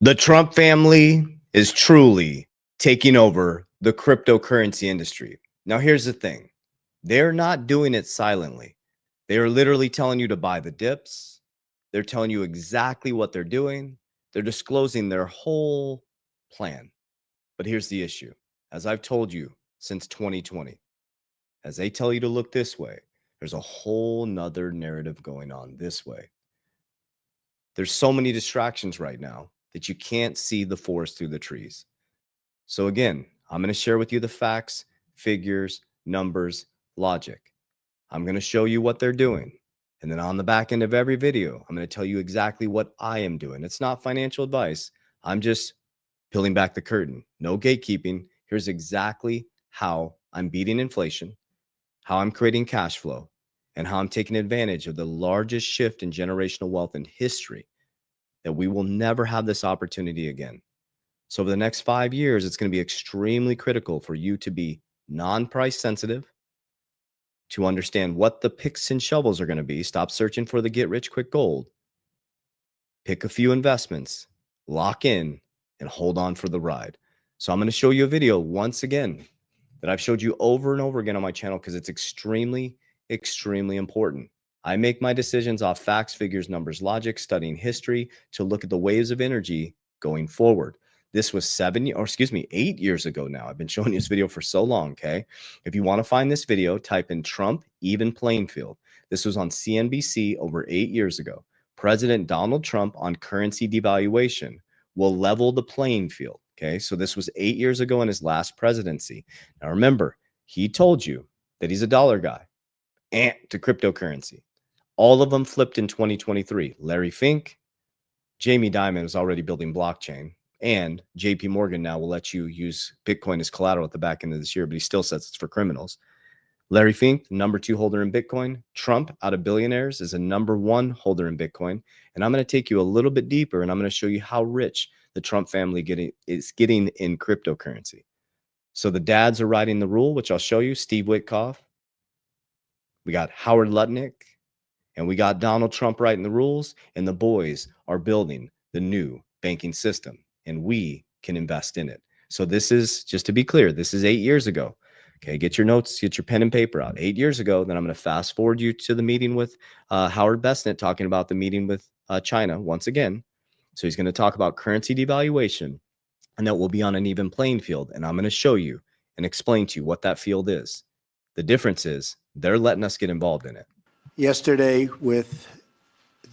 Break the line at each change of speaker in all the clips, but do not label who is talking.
The Trump family is truly taking over the cryptocurrency industry. Now, here's the thing. They're not doing it silently. They are literally telling you to buy the dips. They're telling you exactly what they're doing. They're disclosing their whole plan. But here's the issue. As I've told you since 2020, as they tell you to look this way, there's a whole nother narrative going on this way. There's so many distractions right now that you can't see the forest through the trees. So again, I'm going to share with you the facts, figures, numbers, logic. I'm going to show you what they're doing. And then on the back end of every video, I'm going to tell you exactly what I am doing. It's not financial advice. I'm just peeling back the curtain. No gatekeeping. Here's exactly how I'm beating inflation, how I'm creating cash flow, and how I'm taking advantage of the largest shift in generational wealth in history, that we will never have this opportunity again. So over the next 5 years, it's going to be extremely critical for you to be non-price sensitive, to understand what the picks and shovels are going to be. Stop searching for the get rich quick gold. Pick a few investments, lock in, and hold on for the ride. So I'm going to show you a video once again that I've showed you over and over again on my channel because it's extremely, extremely important. I make my decisions off facts, figures, numbers, logic, studying history to look at the waves of energy going forward. This was 8 years ago now. I've been showing you this video for so long, okay? If you want to find this video, type in Trump even playing field. This was on CNBC over 8 years ago. President Donald Trump on currency devaluation will level the playing field, okay? So this was 8 years ago in his last presidency. Now remember, he told you that he's a dollar guy and to cryptocurrency. All of them flipped in 2023. Larry Fink, Jamie Dimon was already building blockchain, and JP Morgan now will let you use Bitcoin as collateral at the back end of this year, but he still says it's for criminals. Larry Fink, number 2 holder in Bitcoin. Trump, out of billionaires, is a number 1 holder in Bitcoin. And I'm going to take you a little bit deeper, and I'm going to show you how rich the Trump family is getting in cryptocurrency. So the dads are writing the rule, which I'll show you. Steve Witkoff. We got Howard Lutnick. And we got Donald Trump writing the rules, and the boys are building the new banking system, and we can invest in it. So this is, just to be clear, this is 8 years ago. Okay, get your notes, get your pen and paper out. 8 years ago, then I'm going to fast forward you to the meeting with Howard Besnett, talking about the meeting with China once again. So he's going to talk about currency devaluation, and that will be on an even playing field. And I'm going to show you and explain to you what that field is. The difference is they're letting us get involved in it.
Yesterday with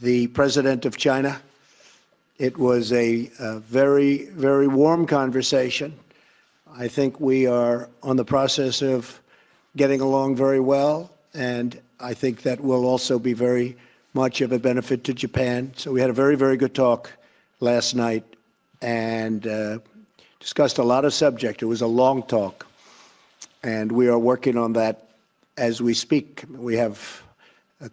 the president of China, it was a very, very warm conversation. I think we are on the process of getting along very well, and I think that will also be very much of a benefit to Japan. So we had a very, very good talk last night and discussed a lot of subject. It was a long talk, and we are working on that as we speak. We have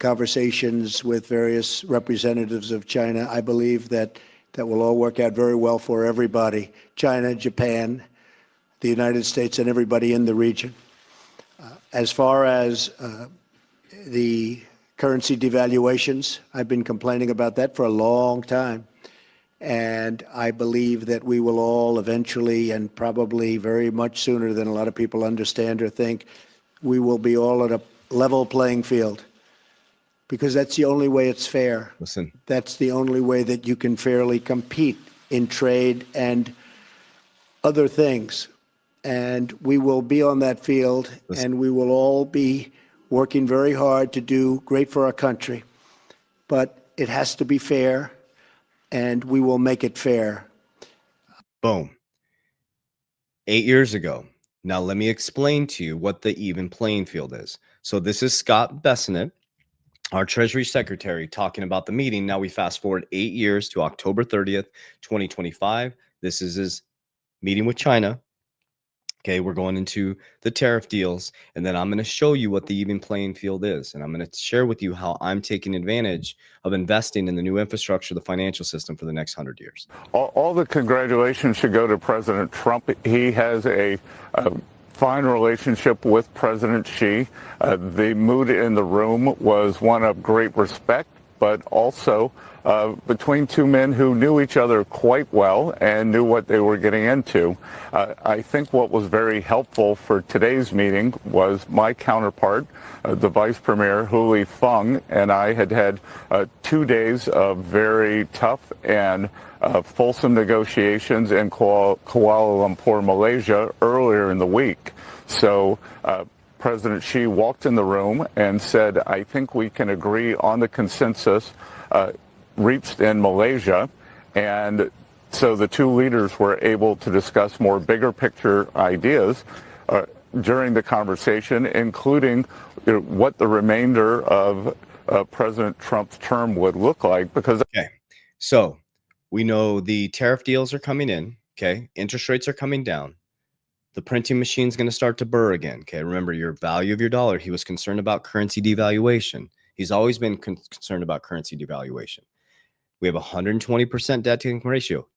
conversations with various representatives of China. I believe that will all work out very well for everybody, China, Japan, the United States, and everybody in the region. As far as the currency devaluations, I've been complaining about that for a long time. And I believe that we will all eventually, and probably very much sooner than a lot of people understand or think, we will be all at a level playing field. Because that's the only way it's fair.
Listen.
That's the only way that you can fairly compete in trade and other things. And we will be on that field, and we will all be working very hard to do great for our country. But it has to be fair, and we will make it fair.
Boom. 8 years ago. Now let me explain to you what the even playing field is. So this is Scott Bessent, our Treasury Secretary, talking about the meeting. Now we fast forward 8 years to October 30th, 2025. This is his meeting with China. Okay, we're going into the tariff deals, and then I'm going to show you what the even playing field is. And I'm going to share with you how I'm taking advantage of investing in the new infrastructure, the financial system for the next 100 years.
All the congratulations should go to President Trump. He has a fine relationship with President Xi. The mood in the room was one of great respect but also between two men who knew each other quite well and knew what they were getting into. I think what was very helpful for today's meeting was my counterpart, the Vice Premier, Larry Fink, and I had 2 days of very tough and fulsome negotiations in Kuala Lumpur, Malaysia, earlier in the week. So President Xi walked in the room and said, I think we can agree on the consensus reached in Malaysia. And so the two leaders were able to discuss more bigger picture ideas during the conversation, including what the remainder of President Trump's term would look like. Because
okay, so we know the tariff deals are coming in. Okay, interest rates are coming down. The printing machine is going to start to burr again. Okay, remember your value of your dollar. He was concerned about currency devaluation. He's always been concerned about currency devaluation. We have a 120% debt to income ratio.